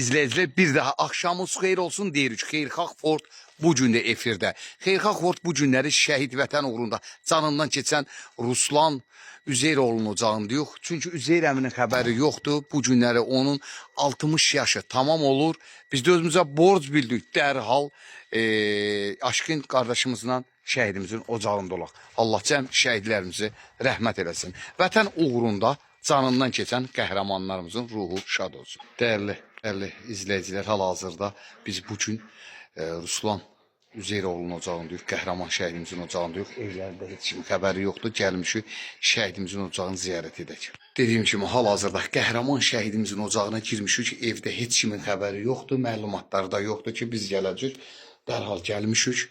izləyicilər, bir daha axşamınız xeyir olsun deyirik. Xeyirxah Ford bu gün də efirdə. Xeyirxah Ford bu günləri şəhid vətən uğrunda canından keçən Ruslan Üzeyroğlu'nun ocağında yox. Çünki Üzeyr əminin xəbəri yoxdur. Bu günləri onun 60 yaşı tamam olur. Biz də özümüzə borc bildik. Dərhal Aşkın qardaşımızla şəhidimizin ocağında olaq. Allah cəm şəhidlərimizi rəhmət eləsin. Vətən uğrunda canından keçən qəhrəmanlarımızın ruhu şad olsun. Dəyərli izləyicilər, hal-hazırda biz bu gün Ruslan Üzeyroğlu'nun ocağındayıq, qəhrəman şəhidimizin ocağındayıq. Evlərdə heç kimin xəbəri yoxdur. Gəlmişik şəhidimizin ocağını ziyarət edək. Dediyim kimi, hal-hazırda qəhrəman şəhidimizin ocağına girmişik. Evdə heç kimin xəbəri yoxdur, məlumatları da yoxdur ki, biz gələcək. Dərhal gəlmişik,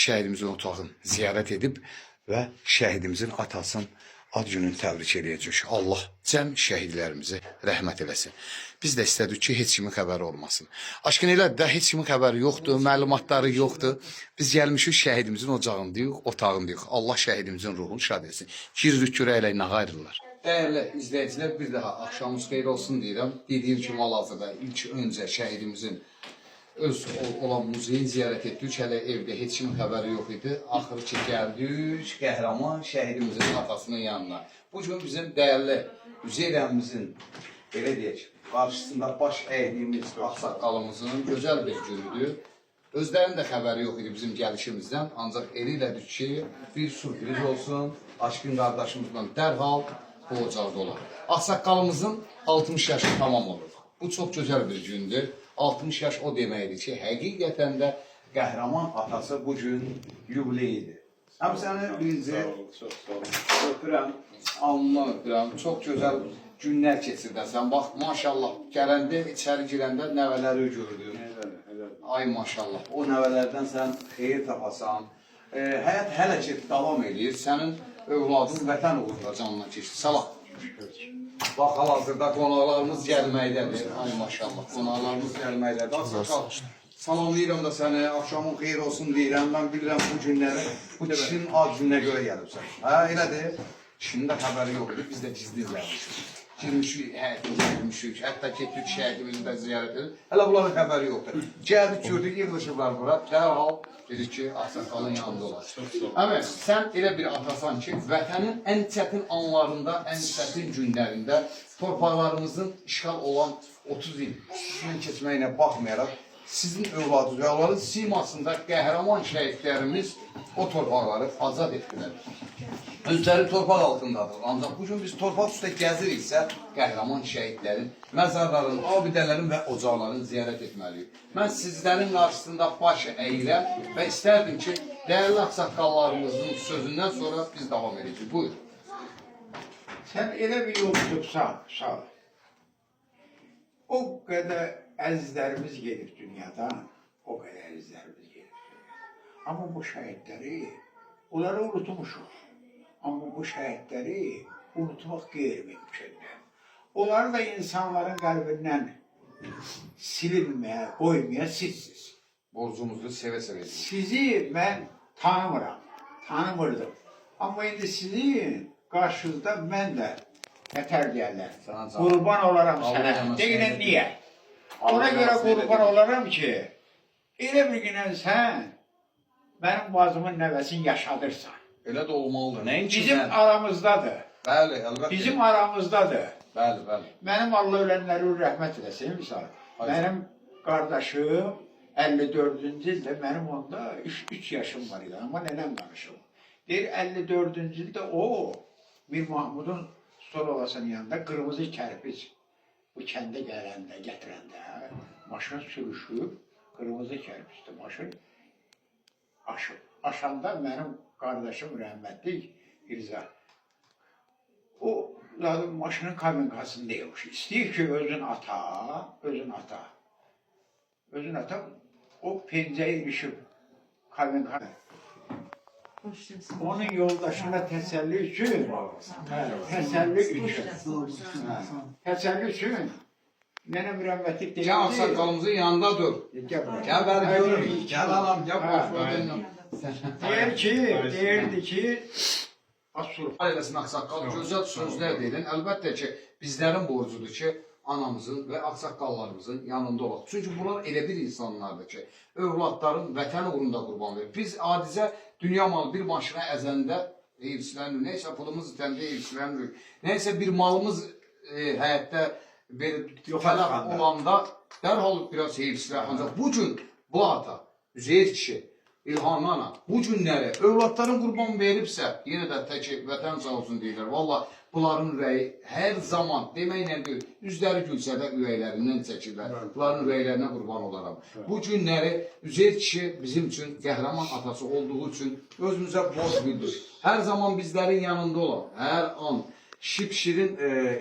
şəhidimizin otağını ziyarət edib və şəhidimizin atasının ad gününü təbrik edəcək. Allah cəm şəhidlərimizi rəhmət eləsin. Biz də istədik ki, heç kimin xəbəri olmasın. Aşkın elədir də, heç kimin xəbəri yoxdur, məlumatları yoxdur. Biz gəlmişik şəhidimizin ocağındayıq, otağındayıq. Allah şəhidimizin ruhunu şad etsin. Giririk görək elə nə ayrılırlar. Dəyərli izləyicilər, bir daha axşamınız xeyir olsun deyirəm. Dediyim kimi, hal-hazırda ilk öncə şəhidimizin öz olan muzeyi ziyarət etdik. Hələ evdə heç kimin xəbəri yox idi. Axırı ki, gəldik qəhrəman şəhidimizin atasının yanına. Bu gün bizim dəyərli Üzeyr əmimizin, belə deyək, qarşısında baş əydiyimiz ağsaqqalımızın gözəl bir günüdür. Özlərinin də xəbəri yox idi bizim gəlişimizdən. Ancaq elə elədik ki, bir sürpriz olsun. Aşkın qardaşımızla dərhal bu ocaqda olar. Ağsaqqalımızın 60 yaşı tamam olur. Bu çox gözəl bir gündür. 60 yaş o deməkdir ki, həqiqətən də qəhrəman atası bu gün yubileydir. Həm səni birinci öpürəm, alnına öpürəm. Çox gözəl günlər keçirdəsən. Bax, maşallah, gələndə, içəri girəndə nəvələri gördüm. Ay maşallah, o nəvələrdən sən xeyir tapasan. Həyat hələ ki davam edir. Sənin övladın vətən uğrunda canına keçdi. Salam. Bax, hal-hazırda qonaqlarımız gəlməkdədir. Ay maşallah, qonaqlarımız gəlməkdədir. Ağsaqqal, salamlayıram da səni, axşamın xeyir olsun deyirəm. Mən bilirəm bu günləri, bu kişinin ad gününə görə gəlibsən. Hə, elədir. Kişinin də xəbəri yox idi, biz də gizli izləmişik. Girmişik, həyətimiz girmişik, hətta getdik şəhidimizi də ziyarət edir. Hələ bunların xəbəri yoxdur. Gəldik, gördük, yığılışıblar bura, dərhal dedik ki, Ağsaqqalın yanında olar. Əmə, sən elə bir atasan ki, vətənin ən çətin anlarında, ən çətin günlərində torpaqlarımızın işğal olan 30 il üstündən keçməyinə baxmayaraq, sizin övladınız və onların simasında qəhrəman şəhidlərimiz o torpaqları azad etdilər. Özləri torpaq altındadır. Ancaq bugün biz torpaq üstə gəziriksə, qəhrəman şəhidlərin, məzarların, abidələrin və ocaqların ziyarət etməliyik. Mən sizlərin qarşısında baş əyirəm və istərdim ki, dəyərli ağsaqqallarımızın sözündən sonra biz davam edəcəyik. Buyur. Sən elə bir yol tutsan, sağ ol. O qədər əzizlərimiz gelir dünyadan, o qədər əzizlərimiz gelir. Amma bu şəhidləri, onları unutmuşuq. Amma bu şəhidləri unutmaq qeyri-mümkündür. Onları da insanların qəlbindən silinməyə, qoymaya sizsiz. Borcumuzu sevə-sevə edirik. Sizi mən tanımıram, tanımırdım. Amma indi sizin qarşınızda mən də nətər deyərlər, qurban olaram sənə. Deyilən niyə? Ona görə qurban olaram ki, elə bir günən sən mənim bacımın nəvəsini yaşadırsan. Elə də olmalıdır. Nəyin ki, bizim aramızdadır. Bəli, əlbəttə. Bizim aramızdadır. Bəli, bəli. Mənim Allah ölənləri rəhmət eləsin, misal. Mənim qardaşım 54-cü ildə, mənim onda 3 yaşım var idi, amma nənəm danışım. Deyir, 54-cü ildə o, Mir Mahmudun stol olasının yanında qırmızı kərpic bu kəndə gələndə, gətirəndə, maşın sürüşüb, qırmızı kərpicdir maşın aşıb. Aşanda mənim qardaşım rəhmətlik İrza, o zaten maşının kaminkasını deymiş. İstəyir ki, özün ata, o pencəyə ilişib kaminkasını. Onun yoldaşına təsəlli üçün, mənəm rəhmətlik deyildi. Gəl ağsaqqalımızın yanında dur. Gəl bəli görürük. Gəl alam, gəl boş. Deyirdi ki, Ailəsin ağsaqqal gözəl sözlər deyilin. Əlbəttə ki, bizlərin borcudur ki, anamızın və ağsaqqallarımızın yanında olaq. Çünki bunlar elə bir insanlardır ki, övladların vətən uğrunda qurban verir. Biz adicə dünya malı bir maşına əzəndə heyfsilənir, neysə pulumuz itəndə heyfsilənir, neysə bir malımız həyətdə tələq olanda dərhal biraz heyfsilənir. Ancaq bu gün bu ata, Üzeyir kişi, İlham ana bu günləri övladların qurban veribsə, yenə də təki vətən sağ olsun deyirlər. Valla bunların ürəyi hər zaman deməklə deyil, üzləri gülsə də ürəklərindən çəkirlər. Bunların ürəklərinə qurban olaram. Bu günləri Üzeyir kişi bizim üçün qəhrəman atası olduğu üçün özümüzə borc bildir. Hər zaman bizlərin yanında olan, hər an şipşirin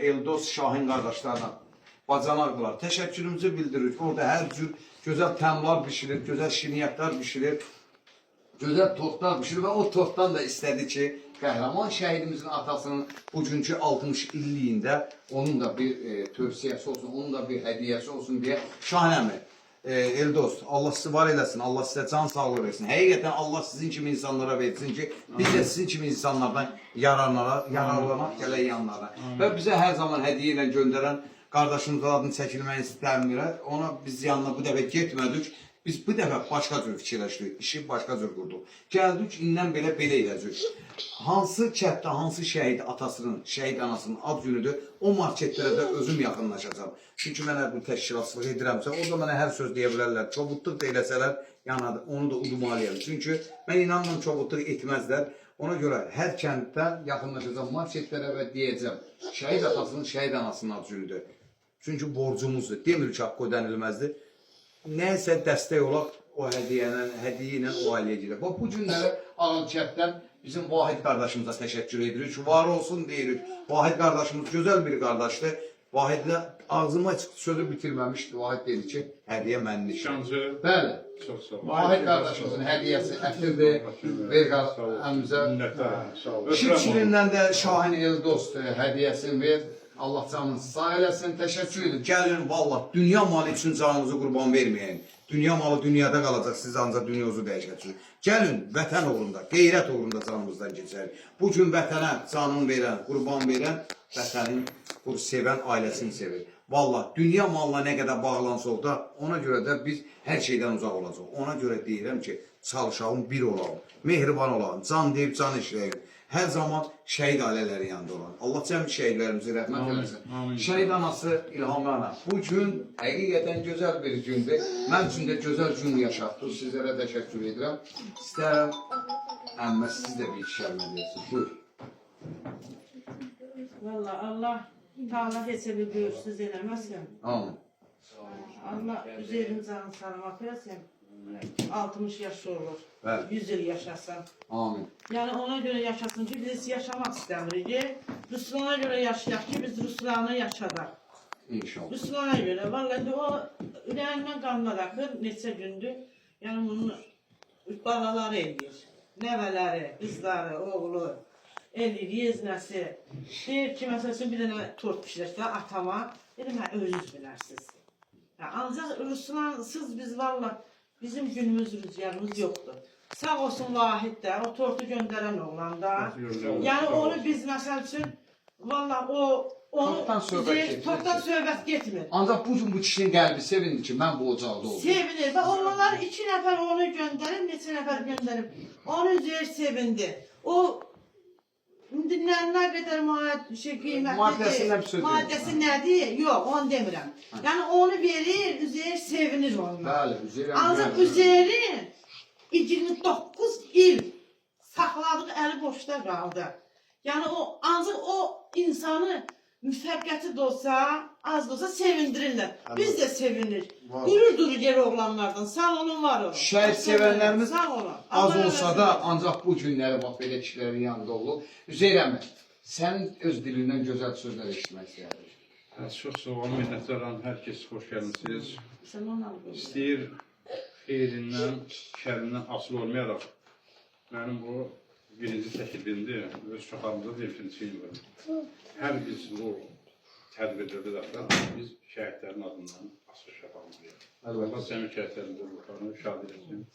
Eldos Şahin qardaşlarına bacanaqdılar. Təşəkkürümüzü bildiririk. Orada hər cür gözəl təmlar bişirir, gözəl şirniyyatlar bişirir. Gözəl tortlar bişirir və o tortdan da istədi ki, qəhrəman şəhidimizin atasının bugünkü 60 illiyində onun da bir tövsiyəsi olsun, onun da bir hədiyəsi olsun deyə Şahin əmi, Eldost, Allah sizi var eləsin, Allah sizə can sağlığı versin. Həqiqətən Allah sizin kimi insanlara versin ki, biz də sizin kimi insanlardan yararlanaq gələk yanlara. Və bizə hər zaman hədiyyə ilə göndərən qardaşımızın adını çəkilməyini istəmirəm. Ona biz yanına bu dəfə getmədik. Biz bu dəfə başqa cür fikirləşdik, işi başqa cür qurduq. Gəldik, indən belə eləyəcək. Hansı kənddə, hansı şəhid atasının, şəhid anasının ad günüdür, o marketlərə də özüm yaxınlaşacağam. Çünki mən bu təşkilatçılıq edirəmsə, orada mənə hər söz deyə bilərlər. Çobudluq da eləsələr, yəni onu da udmalıyam. Çünki mən inanmam çobudluq etməzlər. Ona görə hər kənddən yaxınlaşacağam marketlərə və deyəcəm, şəhid atasının, şəhid anasının ad günüdür. Çünki borcumuzdur. Demir ki, haqqı ödənilməzdir. Nəysə dəstək olaq o hədiyyə ilə o ailəyə girir. Bu günləri Ağalkətdən bizim Vahid qardaşımıza təşəkkür edirik. Var olsun deyirik. Vahid qardaşımız gözəl bir qardaşdır. Vahidlə ağzıma sözü bitirməmişdi. Vahid dedi ki, hədiyyə mənim işim. Bəli. Vahid qardaşımızın hədiyyəsi ətirdir. Ver əmizə. Şirçilindən də Şahin Eldost hədiyyəsini ver. Allah canınızı sağ eləsin, təşəkkür edin. Gəlin, valla, dünya malı üçün canınızı qurban verməyin. Dünya malı dünyada qalacaq, siz ancaq dünyası dəyişəcəksiniz. Gəlin, vətən uğrunda, qeyrət uğrunda canımızdan keçərik. Bu gün vətənə canını verən, qurban verən, vətənin sevən ailəsini sevir. Valla, dünya malına nə qədər bağlansaq da, ona görə də biz hər şeydən uzaq olacaq. Ona görə deyirəm ki, çalışalım, bir olalım, mehriban olalım, can deyib, can işləyin. Hər zaman şəhid ailələri yanında olan. Allah cəmi şəhidlərimizi rəhmət eləsin. Şəhid anası İlham ana. Bu gün həqiqətən gözəl bir gündür. Mən üçün də gözəl gün yaşatdıq. Sizlərə təşəkkür edirəm. İstərəm, əmmə siz də bir iki kəlmə deyirsiniz. Buyur. Valla Allah Teala hesabı göğüsüz eləməsin. Amin. Allah üzerin canı sağlamak versin. 60 yaş olur. Bəli. 100 yıl yaşasın. Amin. Yani ona göre yaşasın ki biz yaşamak istemirik. Ruslana göre yaşayaq ki biz Ruslanı yaşadaq. İnşallah. Ruslana göre vallahi o ürəyindən qanlar akır neçə gündür. Yani bunun balaları eləyir. Nəvələri, qızları, oğlu eləyir, yeznəsi. Deyir ki məsələn bir dənə tort pişirək də atama. Dedim hə özünüz bilərsiniz. Ancaq Ruslansız biz vallahi bizim günümüz, rüzgarımız yoktur. Sağ olsun Vahid de, o tortu gönderen oğlan da. Yani onu biz mesela için, valla Tortdan söhbət getmir. Ancaq bu gün bu kişinin qəlbi sevinir ki, mən bu ocaqda oldum. Sevinir ve onlar 2 nəfər onu gönderip, neçə nəfər gönderip, onu üzeri sevindi. O nə qədər qiymətlidir, maddəsi nədir? Yox, onu demirəm. Yəni onu verir, Üzeyir sevinir onunla. Bəli, Üzeyir. Ancaq Üzeyir'in 29 il saxladığı əli boşda qaldı. Yəni ancaq o insanı müvəffəqiyyəti də olsa, az da olsa sevindirirlər. Biz də sevinir. Qürur durur geri oğlanlardan. Sağ olun, var olun. Şəhid sevənlərimiz az olsa da, Allah ancaq bu günləri bax belə kişilərin yanında olur. Üzeyir əmi, sənin öz dilindən gözəl sözlər eşitmək istəyərik. Çox sağ olun, minnətdaram. Hər kəs xoş gəlmisiniz. Sən onunla qoy. İstəyir xeyrindən, şərindən asılı olmayaraq, mənim bu birinci təkidimdir. Öz çoxlarımıza deyim ki, hər biz bu tədbirlərdə də biz şəhidlərin adından asılış yapalıyıq. Allah səmin şəhidlərimizə ruhlarını şad eləsin.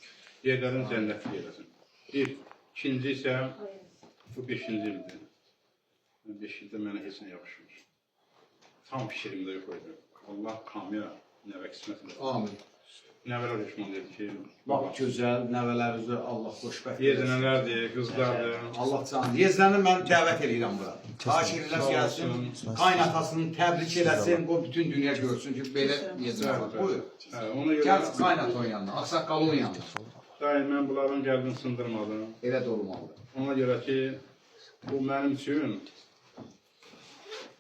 Yerlərin cənnətli eləsin. Bir. İkinci isə bu 5-ci ildir. 5 ildə mənə heç nə yapışmır. tam fikrimdə yox idi. Allah kamya nəvə qismət edir. Amin. Nəvələr Osman dedi ki, Bak gözəl nəvələrinizi Allah xoşbəxt yeznələrdir, qızlardır. Allah canı. Yeznəni mən dəvət edirəm bura. Xahiş edirəm gəlsin. Qaynatasını təbrik eləsin. Bu bütün dünya görsün ki, belə yeznə var. Buyur. Ona görə Gəl qaynat onun yanına, ağsaqqalın yanına. daim mən bunların qəlbini sındırmadım. Elə də olmalıdır. Ona görə ki, bu mənim üçün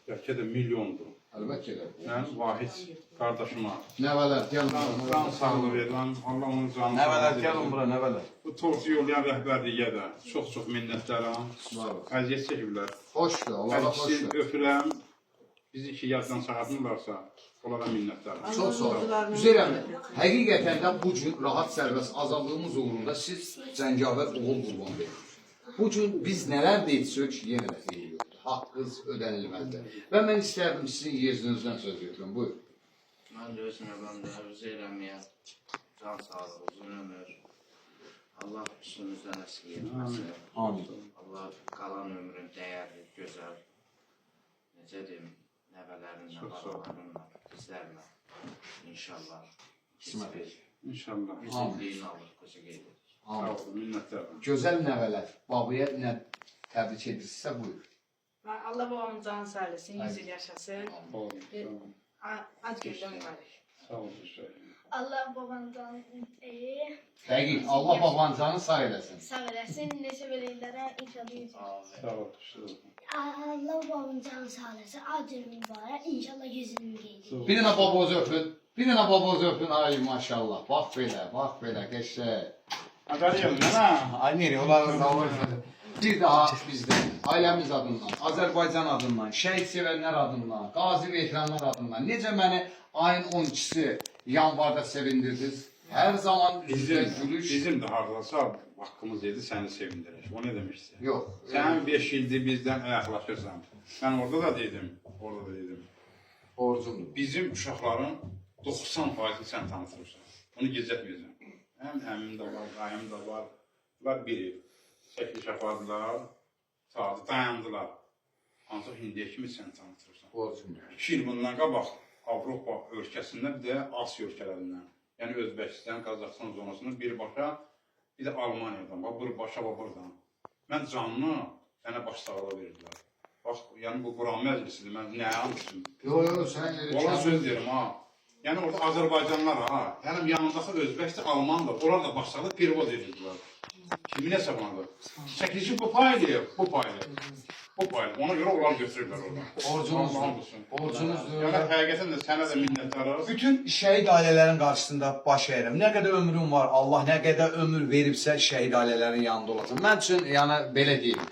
bəlkə də milyondur. Əlbəttə də. Mən Vahid qardaşıma Nəvələr, gəlin can sağlığı verirəm. Allah onun canını Nəvələr, gəlin bura, nəvələr. Bu tortu yollayan rəhbərliyə də çox-çox minnətdaram. Var ol. Əziyyət çəkiblər. Xoşdur, Allah'a Əgər siz xoşdur. öpürəm, bizi ki yaddan çıxartmırlarsa, onlara minnətdaram. Çox sağ olun. Üzeyirəm, həqiqətən də bu gün rahat sərbəst azadlığımız uğrunda siz cəngavər oğul qurban verirsiniz. Bu gün biz nələr deyitsək, yenə də xeyir yoxdur. Haqqınız ödənilməzdir. Və mən istərdim sizin yerinizdən söz götürüm. Buyur. Mən də öz növbəmdə Üzeyirəmiyə can sağlığı, uzun ömür. Allah üstümüzdən əsir etməsin. Amin. Allah qalan ömrün dəyərli, gözəl, necə deyim, nəvələrinlə, balalarınla, bizlərlə inşallah Qismət. İnşallah. güzəlliyin alır, qızı qeyd edir. Sağ olun, minnətdaram. Gözəl nəvələr, babaya nə təbrik edirsinizsə buyur. Allah babamın canı sağ eləsin, 100 il yaşasın. Sağ olun, sağ olun. Ad gündən mübarək. Sağ olun, Hüseyin. Allah babandan Dəqiq, Allah babancanı sağ eləsin. sağ eləsin. Neçə belə illərə inşallah yüz. Sağ olun, Hüseyin. Allah babandan sağ eləsin. Acır mübarək. İnşallah yüzünü qeyd. Bir dənə babozu öpün. Bir dənə babozu öpün. Ay maşallah. Bax belə, qəşəng. Ədəliyəm, nənə? Ay nereye? Onların sağlığı. Bir daha bizdən, ailəmiz adından, Azərbaycan adından, şəhid sevənlər adından, qazi veteranlar adından necə məni ayın 12-si yanvarda sevindirdiniz? Hər zaman üzdə gülüş. Bizim də hardasa haqqımız yedi səni sevindirək. O nə demək istəyir? Yox. Sən 5 ildir bizdən ayaqlaşırsan. Mən orada da dedim, Borcumdur. bizim uşaqların 90%-ni sən tanıtırsan. Onu gecətməyəcəm. Həm əmim də var, dayım da var. Bunlar biri. Çəkiliş apardılar, saatı dayandılar. Ancaq indiyə kimi sən tanıtırsan. Borcumdur. 2 il bundan qabaq Avropa ölkəsindən, bir də Asiya ölkələrindən. Yəni Özbəkistan, Qazaxıstan zonasından birbaşa, bir də Almaniyadan, birbaşa buradan. Mən canlı sənə başsağlığı verdilər. Bax, yəni bu Quran məclisidir, mən nə almışım? Yox, sən Ona söz deyirəm ha. Yəni orada Azərbaycanlar ha, yəni yanındakı Özbəkistan, Almanlar, onlar da başsağlığı pervoz edirdilər. Kimin hesabınadır? Çəkilişi bu paylayır, bu paylayır. Bu paylayır. Ona görə onlar götürürlər oradan. Borcunuzdur. Borcunuzdur. Yəni həqiqətən də sənə də minnətdarıq. Bütün şəhid ailələrin qarşısında baş əyirəm. Nə qədər ömrüm var, Allah nə qədər ömür veribsə şəhid ailələrin yanında olacaq. Mən üçün, yəni belə deyim,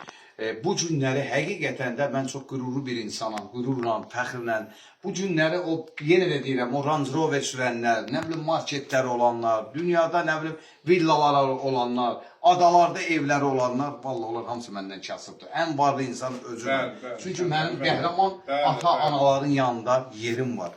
bu günləri həqiqətən də mən çox qürurlu bir insanam, qürurla, fəxrlə. Bu günləri o, yenə də deyirəm, o Range Rover sürənlər, nə bilim marketlər olanlar, dünyada nə bilim villalar olanlar, adalarda evləri olanlar, vallahi onlar hamısı məndən kasıbdır. Ən varlı insan özüm. Çünki mənim qəhrəman ata-anaların yanında yerim var.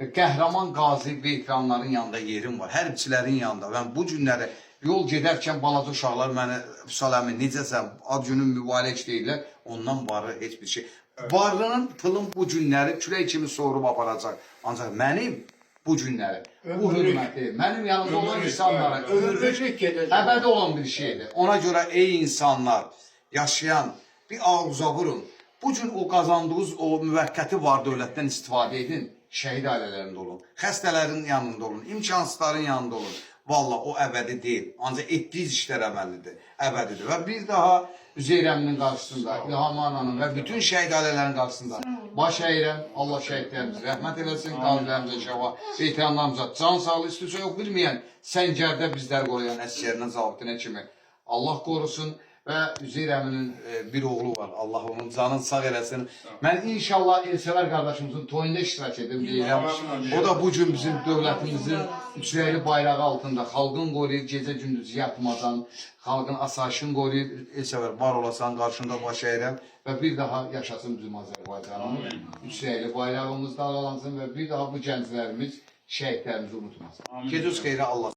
Qəhrəman qazi veteranların yanında yerim var. Hərbçilərin yanında. Və bu günləri yol gedərkən balaca uşaqlar mənə Vüsal əmi necəsən, ad günün mübarək deyirlər. Ondan varı heç bir şey. Varlının pılın bu günləri külək kimi sorub aparacaq. Ancaq mənim bu günləri, bu hörməti, mənim yanımda olan insanlara ömürlük əbədi olan bir şeydir. Ona görə ey insanlar, yaşayan bir ağıza vurun. Bu gün o qazandığınız o müvəqqəti var dövlətdən istifadə edin. Şəhid ailələrində olun, xəstələrin yanında olun, imkansızların yanında olun. Vallahi o əbədi deyil. Ancaq etdiyiniz işlər əməlidir, əbədidir. Və bir daha Üzeyrəminin qarşısında, İlham Ananın və bütün şəhid ailələrin qarşısında baş əyirəm. Allah şəhidlərimizə rəhmət eləsin, qazilərimizə şəfa, veteranlarımıza can sağlığı istiyorsa yox bilməyən, Səngərdə bizlər qoruyan əsgərinə, zabitinə kimi Allah qorusun. Və Üzeyrəminin bir oğlu var. Allah onun canını sağ eləsin. Mən inşallah Elsəvər qardaşımızın toyunda iştirak edim deyirəm. O da bu gün bizim dövlətimizin üçrəyli bayrağı altında xalqın qoruyur, gecə gündüz yatmadan, xalqın asayişini qoruyur. Elsəvər var olasan, qarşında baş əyirəm və bir daha yaşasın bizim Azərbaycanımız. Üçrəyli bayrağımız dalğalansın və bir daha bu gənclərimiz şəhidlərimizi unutmasın. Gecəz xeyrə Allah.